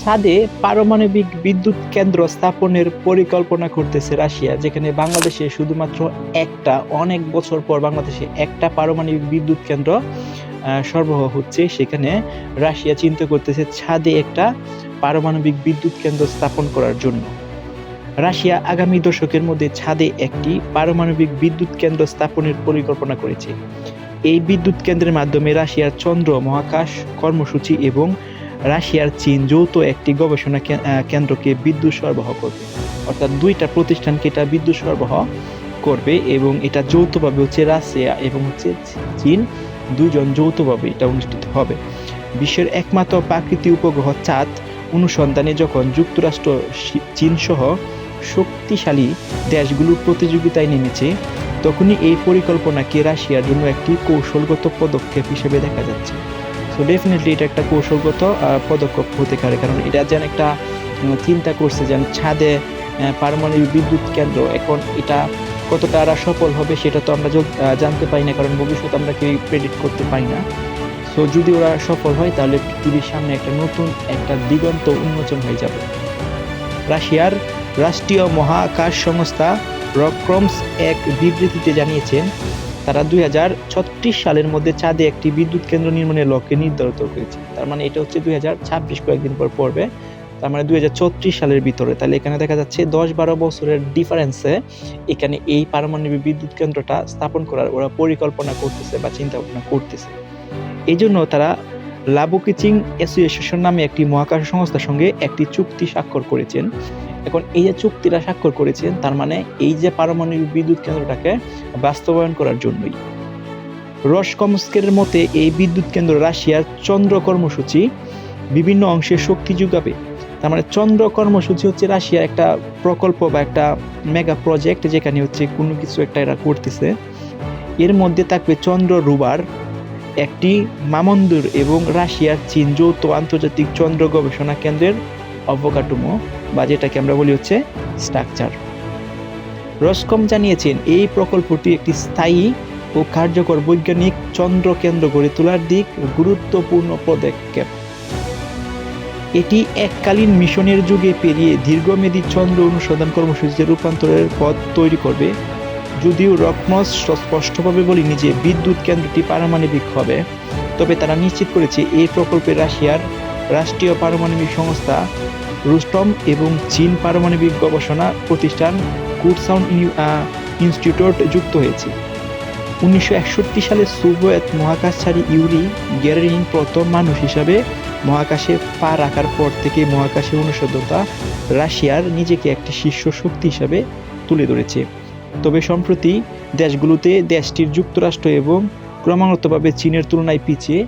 চাঁদে পারমাণবিক বিদ্যুৎ কেন্দ্র স্থাপনের পরিকল্পনা করতেছে রাশিয়া, যেখানে বাংলাদেশে শুধুমাত্র একটা, অনেক বছর পর বাংলাদেশে একটা পারমাণবিক বিদ্যুৎ কেন্দ্র সরবরাহ হচ্ছে। সেখানে রাশিয়া চিন্তা করতেছে চাঁদে একটা পারমাণবিক বিদ্যুৎ কেন্দ্র স্থাপন করার জন্য। রাশিয়া আগামী দশকের মধ্যে চাঁদে একটি পারমাণবিক বিদ্যুৎ কেন্দ্র স্থাপনের পরিকল্পনা করেছে। এই বিদ্যুৎ কেন্দ্রের মাধ্যমে রাশিয়ার চন্দ্র মহাকাশ কর্মসূচি এবং রাশিয়ার চীন যৌথ একটি গবেষণা কেন্দ্রকে বিদ্যুৎ সরবরাহ করবে। অর্থাৎ দুইটা প্রতিষ্ঠানকে এটা বিদ্যুৎ সরবরাহ করবে এবং এটা যৌথভাবে রাশিয়া এবং চীন দুইজন যৌথভাবে এটা অনুষ্ঠিত হবে। বিশ্বের একমাত্র প্রাকৃতিক উপগ্রহ চাঁদ অনুসন্ধানে যখন যুক্তরাষ্ট্র, চীন সহ শক্তিশালী দেশগুলো প্রতিযোগিতায় নেমেছে, তখনই এই পরিকল্পনাকে রাশিয়ার জন্য একটি কৌশলগত পদক্ষেপ হিসেবে দেখা যাচ্ছে। সো ডেফিনেটলি এটা একটা কৌশলগত পদক্ষেপ হতে পারে, কারণ এটা যেন একটা চিন্তা করছে যেন ছাদে পারমাণবিক বিদ্যুৎ কেন্দ্র। এখন এটা কতটা আর সফল হবে সেটা তো আমরা জানতে পারি না, কারণ ভবিষ্যৎ আমরা কেউ প্রেডিক্ট করতে পারি না। সো যদি ওরা সফল হয় তাহলে পৃথিবীর সামনে একটা নতুন একটা দিগন্ত উন্মোচন হয়ে যাবে। রাশিয়ার রাষ্ট্রীয় মহাকাশ সংস্থা রকসমস এক বিবৃতিতে জানিয়েছেন, তারা 2036 সালের মধ্যে চাঁদে একটি বিদ্যুৎ কেন্দ্র নির্মাণের লক্ষ্যে নির্ধারিত করেছে। তার মানে এটা 2026 কয়েকদিন পর পড়বে, তার মানে 2034 সালের ভিতরে। তাহলে এখানে দেখা যাচ্ছে 10-12 বছরের ডিফারেন্সে এখানে এই পারমাণবিক বিদ্যুৎ কেন্দ্রটা স্থাপন করার ওরা পরিকল্পনা করতেছে বা চিন্তা ভাবনা করতেছে। এই জন্য তারা লাবুকিচিং অ্যাসোসিয়েশন নামে একটি মহাকাশ সংস্থার সঙ্গে একটি চুক্তি স্বাক্ষর করেছেন। এখন এই যে চুক্তিটা স্বাক্ষর করেছেন, তার মানে এই যে পারমাণবিক বিদ্যুৎ কেন্দ্রটাকে বাস্তবায়ন করার জন্যই। রসকমস্কের মতে এই বিদ্যুৎ কেন্দ্র রাশিয়ার চন্দ্র কর্মসূচি বিভিন্ন অংশে শক্তি যোগাবে। তার মানে চন্দ্র কর্মসূচি রাশিয়ার একটা প্রকল্প বা একটা মেগা প্রজেক্ট, যেখানে কোনো কিছু একটা এরা করতেছে। এর মধ্যে থাকবে চন্দ্র রোভার, একটি মানমন্দির এবং রাশিয়ার চীন যৌথ আন্তর্জাতিক চন্দ্র গবেষণা কেন্দ্রের অবকাঠামো বা যেটাকে আমরা বলি স্ট্রাকচার। রসকম জানিয়েছেন এই প্রকল্পটি একটি স্থায়ী ও কার্যকর বৈজ্ঞানিক চন্দ্র কেন্দ্র গড়ে তোলার দিক গুরুত্বপূর্ণ পদক্ষেপ। এটি এককালীন মিশনের যুগে পেরিয়ে দীর্ঘমেয়াদী চন্দ্র অনুসন্ধান কর্মসূচিতে রূপান্তরের পথ তৈরি করবে। যদিও রকসমস স্পষ্টভাবে বলেনি যে বিদ্যুৎ কেন্দ্রটি পারমাণবিক হবে, তবে তারা নিশ্চিত করেছে এই প্রকল্পে রাশিয়ার রাষ্ট্রীয় পারমাণবিক সংস্থা রোস্টম এবং চীন পারমাণবিক গবেষণা প্রতিষ্ঠান কুরসাউন ইনস্টিটিউট যুক্ত হয়েছে। 1961 সালে সোভিয়েত মহাকাশচারী ইউরি গ্যাগারিন প্রথম মানুষ হিসাবে মহাকাশে পা রাখার পর থেকে মহাকাশে অনুসন্ধানটা রাশিয়ার নিজেকে একটি শীর্ষ শক্তি হিসাবে তুলে ধরেছে। তবে সম্প্রতি দেশগুলোতে দেশটির যুক্তরাষ্ট্র এবং ক্রমাগতভাবে চীনের তুলনায় পিছিয়ে